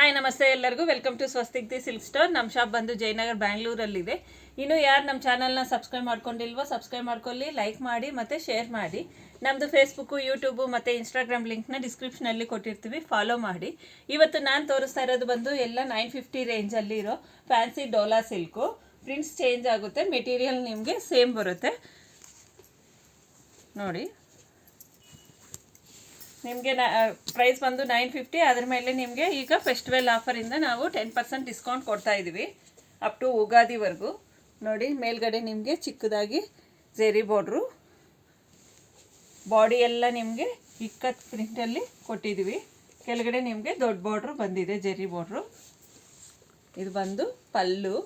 Hi ನಮಸ್ತೆ ಎಲ್ಲರಿಗೂ welcome to Swastik the silk store. ನಮ್ಮ ಶಾಪ್ ಬಂದು ಜಯನಗರ್ ಬ್ಯಾಂಗ್ಳೂರಲ್ಲಿದೆ. ಇನ್ನು ಯಾರು ನಮ್ಮ ಚಾನಲ್ನ ಸಬ್ಸ್ಕ್ರೈಬ್ ಮಾಡ್ಕೊಂಡಿಲ್ವೋ ಸಬ್ಸ್ಕ್ರೈಬ್ ಮಾಡ್ಕೊಳ್ಳಿ, ಲೈಕ್ ಮಾಡಿ ಮತ್ತು ಶೇರ್ ಮಾಡಿ. ನಮ್ಮದು ಫೇಸ್ಬುಕ್ಕು, ಯೂಟ್ಯೂಬು ಮತ್ತು ಇನ್ಸ್ಟಾಗ್ರಾಮ್ ಲಿಂಕ್ನ ಡಿಸ್ಕ್ರಿಪ್ಷನಲ್ಲಿ ಕೊಟ್ಟಿರ್ತೀವಿ, ಫಾಲೋ ಮಾಡಿ. ಇವತ್ತು ನಾನು ತೋರಿಸ್ತಾ ಇರೋದು ಬಂದು ಎಲ್ಲ 950 ರೇಂಜಲ್ಲಿ ಇರೋ fancy Dola silk. Prints change ಆಗುತ್ತೆ, ಮೆಟೀರಿಯಲ್ ನಿಮಗೆ ಸೇಮ್ ಬರುತ್ತೆ ನೋಡಿ. ನಿಮಗೆ ಪ್ರೈಸ್ ಬಂದು 950. ಅದ್ರ ಮೇಲೆ ನಿಮಗೆ ಈಗ ಫೆಸ್ಟಿವಲ್ ಆಫರಿಂದ ನಾವು 10% ಡಿಸ್ಕೌಂಟ್ ಕೊಡ್ತಾ ಇದ್ದೀವಿ ಅಪ್ ಟು ಉಗಾದಿವರೆಗೂ. ನೋಡಿ, ಮೇಲ್ಗಡೆ ನಿಮಗೆ ಚಿಕ್ಕದಾಗಿ ಝೆರಿ ಬಾರ್ಡ್ರು, ಬಾಡಿ ಎಲ್ಲ ನಿಮಗೆ ಇಕ್ಕತ್ ಪ್ರಿಂಟಲ್ಲಿ ಕೊಟ್ಟಿದ್ದೀವಿ. ಕೆಳಗಡೆ ನಿಮಗೆ ದೊಡ್ಡ ಬಾರ್ಡ್ರು ಬಂದಿದೆ, ಝೆರಿ ಬಾರ್ಡ್ರು. ಇದು ಬಂದು ಪಲ್ಲು,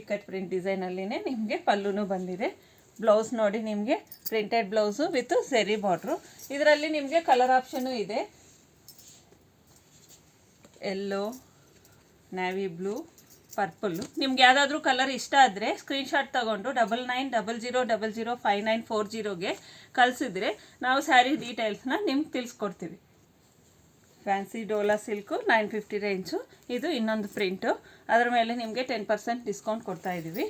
ಇಕ್ಕತ್ ಪ್ರಿಂಟ್ ಡಿಸೈನಲ್ಲಿನೇ ನಿಮಗೆ ಪಲ್ಲುನೂ ಬಂದಿದೆ. ಬ್ಲೌಸ್ ನೋಡಿ, ನಿಮಗೆ ಪ್ರಿಂಟೆಡ್ ಬ್ಲೌಸು ವಿತ್ ಝೆರಿ ಬಾರ್ಡ್ರು. ಇದರಲ್ಲಿ ನಿಮಗೆ ಕಲರ್ ಆಪ್ಷನು ಇದೆ, ಯೆಲ್ಲೋ, ನ್ಯಾವಿ ಬ್ಲೂ, ಪರ್ಪಲ್ಲು. ನಿಮ್ಗೆ ಯಾವುದಾದ್ರೂ ಕಲರ್ ಇಷ್ಟ ಆದರೆ ಸ್ಕ್ರೀನ್ಶಾಟ್ ತೊಗೊಂಡು 9900005940ಗೆ ಕಳಿಸಿದ್ರೆ ನಾವು ಸ್ಯಾರಿ ಡೀಟೇಲ್ಸ್ನ ನಿಮ್ಗೆ ತಿಳಿಸ್ಕೊಡ್ತೀವಿ. Fancy Dola silk 950 range. ಇದು ಇನ್ನೊಂದು ಪ್ರಿಂಟು, ಅದರ ಮೇಲೆ ನಿಮಗೆ 10% ಡಿಸ್ಕೌಂಟ್ ಕೊಡ್ತಾಯಿದ್ದೀವಿ.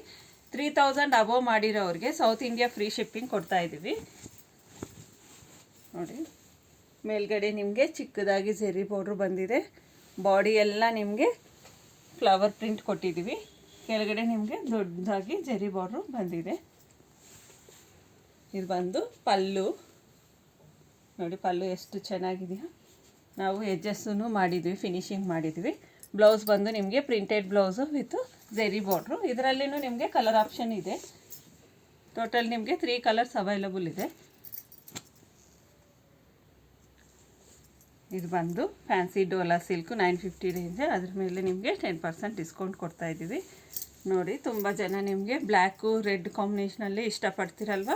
3000 ಅಬೋವ್ ಮಾಡಿರೋರಿಗೆ ಸೌತ್ ಇಂಡಿಯಾ ಫ್ರೀ ಶಿಪ್ಪಿಂಗ್ ಕೊಡ್ತಾಯಿದ್ದೀವಿ ನೋಡಿ. ಮೇಲ್ಗಡೆ ನಿಮಗೆ ಚಿಕ್ಕದಾಗಿ ಝೆರಿ ಬಾರ್ಡ್ರು ಬಂದಿದೆ, ಬಾಡಿ ಎಲ್ಲ ನಿಮಗೆ ಫ್ಲವರ್ ಪ್ರಿಂಟ್ ಕೊಟ್ಟಿದ್ದೀವಿ. ಕೆಳಗಡೆ ನಿಮಗೆ ದೊಡ್ಡದಾಗಿ ಝೆರಿ ಬಾರ್ಡ್ರು ಬಂದಿದೆ. ಇದು ಬಂದು ಪಲ್ಲು ನೋಡಿ, ಪಲ್ಲು ಎಷ್ಟು ಚೆನ್ನಾಗಿದೆಯಾ. ನಾವು ಎಡ್ಜಸ್ಸನ್ನು ಮಾಡಿದ್ವಿ, ಫಿನಿಶಿಂಗ್ ಮಾಡಿದ್ವಿ. ಬ್ಲೌಸ್ ಬಂದು ನಿಮಗೆ ಪ್ರಿಂಟೆಡ್ ಬ್ಲೌಸು ವಿತ್ ಝೆರಿ ಬಾರ್ಡ್ರು. ಇದರಲ್ಲಿನೂ ನಿಮಗೆ ಕಲರ್ ಆಪ್ಷನ್ ಇದೆ. ಟೋಟಲ್ ನಿಮಗೆ 3 ಕಲರ್ಸ್ ಅವೈಲಬಲ್ ಇದೆ. ಇದು ಬಂದು ಫ್ಯಾನ್ಸಿ ಡೋಲಾ ಸಿಲ್ಕು 950 ರೇಂಜ್. ಅದ್ರ ಮೇಲೆ ನಿಮಗೆ 10% ಡಿಸ್ಕೌಂಟ್ ಕೊಡ್ತಾ ಇದ್ದೀವಿ ನೋಡಿ. ತುಂಬ ಜನ ನಿಮಗೆ ಬ್ಲ್ಯಾಕು ರೆಡ್ ಕಾಂಬಿನೇಷನಲ್ಲಿ ಇಷ್ಟಪಡ್ತೀರಲ್ವ,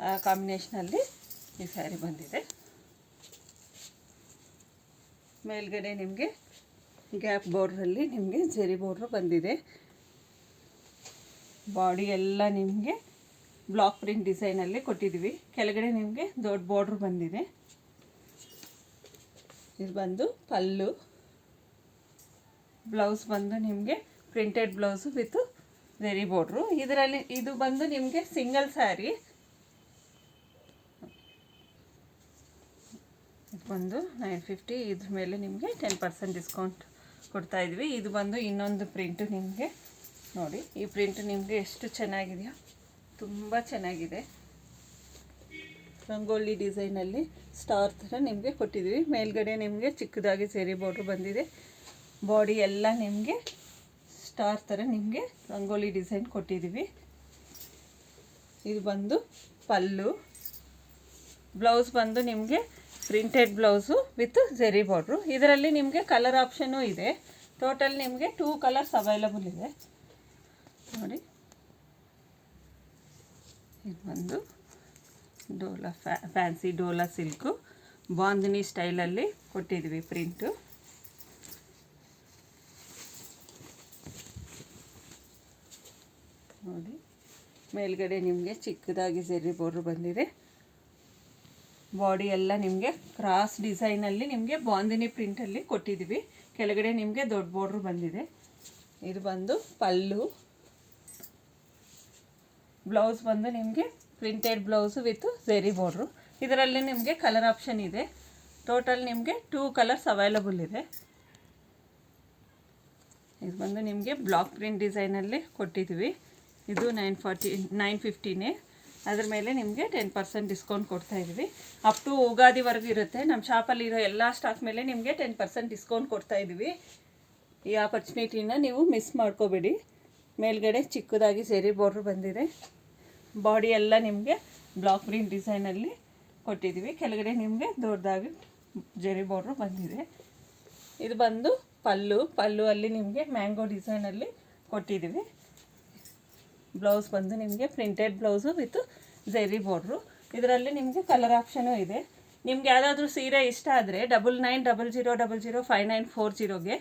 ಆ ಕಾಂಬಿನೇಷನಲ್ಲಿ ಈ ಸ್ಯಾರಿ ಬಂದಿದೆ. ಮೇಲ್ಗಡೆ ನಿಮಗೆ ಗ್ಯಾಪ್ ಬಾರ್ಡ್ರಲ್ಲಿ ನಿಮಗೆ ಝೆರಿ ಬಾರ್ಡ್ರು ಬಂದಿದೆ. ಬಾಡಿ ಎಲ್ಲ ನಿಮಗೆ ಬ್ಲಾಕ್ ಪ್ರಿಂಟ್ ಡಿಸೈನಲ್ಲಿ ಕೊಟ್ಟಿದ್ದೀವಿ. ಕೆಳಗಡೆ ನಿಮಗೆ ದೊಡ್ಡ ಬಾರ್ಡ್ರು ಬಂದಿದೆ. ಇದು ಬಂದು ಪಲ್ಲು, ಬ್ಲೌಸ್ ಬಂದು ನಿಮಗೆ ಪ್ರಿಂಟೆಡ್ ಬ್ಲೌಸು ವಿತ್ ಝೆರಿ ಬಾರ್ಡ್ರು. ಇದರಲ್ಲಿ ಇದು ಬಂದು ನಿಮಗೆ ಸಿಂಗಲ್ ಸ್ಯಾರಿ. ಇದು ಬಂದು 950. ಇದ್ರ ಮೇಲೆ ನಿಮಗೆ 10% ಡಿಸ್ಕೌಂಟ್ ಕೊಡ್ತಾಯಿದ್ವಿ. ಇದು ಬಂದು ಇನ್ನೊಂದು ಪ್ರಿಂಟು ನಿಮಗೆ ನೋಡಿ. ಈ ಪ್ರಿಂಟು ನಿಮಗೆ ಎಷ್ಟು ಚೆನ್ನಾಗಿದೆಯಾ, ತುಂಬ ಚೆನ್ನಾಗಿದೆ. ರಂಗೋಲಿ ಡಿಸೈನಲ್ಲಿ ಸ್ಟಾರ್ ಥರ ನಿಮಗೆ ಕೊಟ್ಟಿದ್ವಿ. ಮೇಲ್ಗಡೆ ನಿಮಗೆ ಚಿಕ್ಕದಾಗಿ ಝೆರಿ ಬಾರ್ಡ್ರು ಬಂದಿದೆ. ಬಾಡಿ ಎಲ್ಲ ನಿಮಗೆ ಸ್ಟಾರ್ ಥರ ನಿಮಗೆ ರಂಗೋಲಿ ಡಿಸೈನ್ ಕೊಟ್ಟಿದ್ದೀವಿ. ಇದು ಬಂದು ಪಲ್ಲು, ಬ್ಲೌಸ್ ಬಂದು ನಿಮಗೆ ಪ್ರಿಂಟೆಡ್ ಬ್ಲೌಸು ವಿತ್ ಝೆರಿ ಬಾರ್ಡ್ರು. ಇದರಲ್ಲಿ ನಿಮಗೆ ಕಲರ್ ಆಪ್ಷನು ಇದೆ. ಟೋಟಲ್ ನಿಮಗೆ 2 ಕಲರ್ಸ್ ಅವೈಲಬಲ್ ಇದೆ ನೋಡಿ. ಇದು ಬಂದು ಡೋಲಾ ಫ್ಯಾನ್ಸಿ ಡೋಲಾ ಸಿಲ್ಕು ಬಾಂದಿನಿ ಸ್ಟೈಲಲ್ಲಿ ಕೊಟ್ಟಿದ್ವಿ ಪ್ರಿಂಟು ನೋಡಿ. ಮೇಲ್ಗಡೆ ನಿಮಗೆ ಚಿಕ್ಕದಾಗಿ ಝೆರಿ ಬಾರ್ಡ್ರು ಬಂದಿದೆ. ಬಾಡಿ ಎಲ್ಲ ನಿಮಗೆ ಕ್ರಾಸ್ ಡಿಸೈನಲ್ಲಿ ನಿಮಗೆ ಬಾಂದಿನಿ ಪ್ರಿಂಟಲ್ಲಿ ಕೊಟ್ಟಿದ್ದೀವಿ. ಕೆಳಗಡೆ ನಿಮಗೆ ದೊಡ್ಡ ಬಾರ್ಡ್ರು ಬಂದಿದೆ. ಇದು ಬಂದು ಪಲ್ಲು, ಬ್ಲೌಸ್ ಬಂದು ನಿಮಗೆ ಪ್ರಿಂಟೆಡ್ ಬ್ಲೌಸು ವಿತ್ ಝೆರಿ ಬಾರ್ಡ್ರು. ಇದರಲ್ಲಿ ನಿಮಗೆ ಕಲರ್ ಆಪ್ಷನ್ ಇದೆ. ಟೋಟಲ್ ನಿಮಗೆ 2 ಕಲರ್ಸ್ ಅವೈಲಬಲ್ ಇದೆ. ಇದು ಬಂದು ನಿಮಗೆ ಬ್ಲಾಕ್ ಪ್ರಿಂಟ್ ಡಿಸೈನಲ್ಲಿ ಕೊಟ್ಟಿದ್ದೀವಿ. ಇದು 950ನೇ. ಅದ್ರ ಮೇಲೆ ನಿಮಗೆ 10% ಡಿಸ್ಕೌಂಟ್ ಕೊಡ್ತಾಯಿದ್ದೀವಿ. ಅಪ್ ಟು ಉಗಾದಿವರೆಗೂ ಇರುತ್ತೆ. ನಮ್ಮ ಶಾಪಲ್ಲಿರೋ ಎಲ್ಲ ಸ್ಟಾಕ್ ಮೇಲೆ ನಿಮಗೆ 10% ಡಿಸ್ಕೌಂಟ್ ಕೊಡ್ತಾಯಿದ್ದೀವಿ. ಈ ಆಪರ್ಚುನಿಟಿನ ನೀವು ಮಿಸ್ ಮಾಡ್ಕೋಬೇಡಿ. ಮೇಲ್ಗಡೆ ಚಿಕ್ಕದಾಗಿ ಝೆರಿ ಬಾರ್ಡ್ರು ಬಂದಿದೆ. ಬಾಡಿ ಎಲ್ಲ ನಿಮಗೆ ಬ್ಲಾಕ್ ಪ್ರಿಂಟ್ ಡಿಸೈನಲ್ಲಿ ಕೊಟ್ಟಿದ್ದೀವಿ. ಕೆಳಗಡೆ ನಿಮಗೆ ದೊಡ್ಡದಾಗಿ ಝೆರಿ ಬಾರ್ಡ್ರು ಬಂದಿದೆ. ಇದು ಬಂದು ಪಲ್ಲು ಅಲ್ಲಿ ನಿಮಗೆ ಮ್ಯಾಂಗೋ ಡಿಸೈನಲ್ಲಿ ಕೊಟ್ಟಿದ್ದೀವಿ. ಬ್ಲೌಸ್ ಬಂದು ನಿಮಗೆ ಪ್ರಿಂಟೆಡ್ ಬ್ಲೌಸು ವಿತ್ ಝೆರಿ ಬಾರ್ಡ್ರು. ಇದರಲ್ಲಿ ನಿಮಗೆ ಕಲರ್ ಆಪ್ಷನು ಇದೆ. ನಿಮ್ಗೆ ಯಾವುದಾದ್ರೂ ಸೀರೆ ಇಷ್ಟ ಆದರೆ 9900005940ಗೆ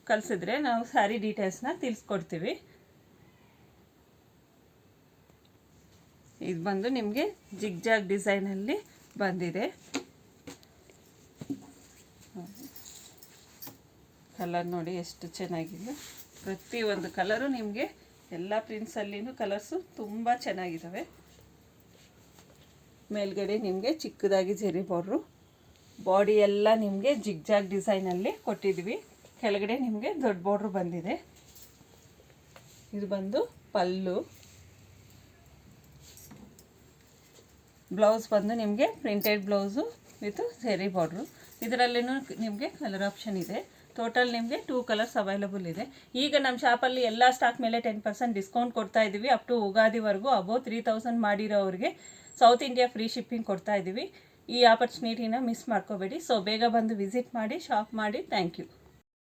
ಕಳಿಸಿದ್ರೆ ನಾವು ಸ್ಯಾರಿ ಡೀಟೇಲ್ಸ್ನ ತಿಳಿಸ್ಕೊಡ್ತೀವಿ. ಇದು ಬಂದು ನಿಮಗೆ ಜಿಗ್ಜಾಗ್ ಡಿಸೈನಲ್ಲಿ ಬಂದಿದೆ. ಕಲರ್ ನೋಡಿ ಎಷ್ಟು ಚೆನ್ನಾಗಿದೆ. ಪ್ರತಿಯೊಂದು ಕಲರು ನಿಮಗೆ ಎಲ್ಲ ಪ್ರಿಂಟ್ಸಲ್ಲಿನೂ ಕಲರ್ಸು ತುಂಬ ಚೆನ್ನಾಗಿದ್ದಾವೆ. ಮೇಲ್ಗಡೆ ನಿಮಗೆ ಚಿಕ್ಕದಾಗಿ ಜರಿ ಬಾರ್ಡ್ರು, ಬಾಡಿ ಎಲ್ಲ ನಿಮಗೆ ಜಿಗ್ಜಾಗ್ ಡಿಸೈನಲ್ಲಿ ಕೊಟ್ಟಿದ್ವಿ. ಕೆಳಗಡೆ ನಿಮಗೆ ದೊಡ್ಡ ಬಾರ್ಡ್ರು ಬಂದಿದೆ. ಇದು ಬಂದು ಪಲ್ಲು. ಬ್ಲೌಸ್ ಬಂದು ನಿಮಗೆ ಪ್ರಿಂಟೆಡ್ ಬ್ಲೌಸು ವಿತ್ ಜರಿ ಬಾರ್ಡ್ರು. ಇದರಲ್ಲಿನೂ ನಿಮಗೆ ಕಲರ್ ಆಪ್ಷನ್ ಇದೆ. ಟೋಟಲ್ ನಿಮಗೆ 2 ಕಲರ್ಸ್ ಅವೈಲಬಲ್ ಇದೆ. ಈಗ ನಮ್ಮ ಶಾಪಲ್ಲಿ ಎಲ್ಲ ಸ್ಟಾಕ್ ಮೇಲೆ 10% ಡಿಸ್ಕೌಂಟ್ ಕೊಡ್ತಾ ಇದ್ದೀವಿ. ಅಪ್ ಟು ಯುಗಾದಿವರೆಗೂ ಅಬೌವ್ 3000 ಮಾಡಿರೋರಿಗೆ ಸೌತ್ ಇಂಡಿಯಾ ಫ್ರೀ ಶಿಪ್ಪಿಂಗ್ ಕೊಡ್ತಾ ಇದ್ದೀವಿ. ಈ ಆಪರ್ಚುನಿಟಿನ ಮಿಸ್ ಮಾಡ್ಕೋಬೇಡಿ. ಸೊ ಬೇಗ ಬಂದು ವಿಸಿಟ್ ಮಾಡಿ, ಶಾಪ್ ಮಾಡಿ. Thank you.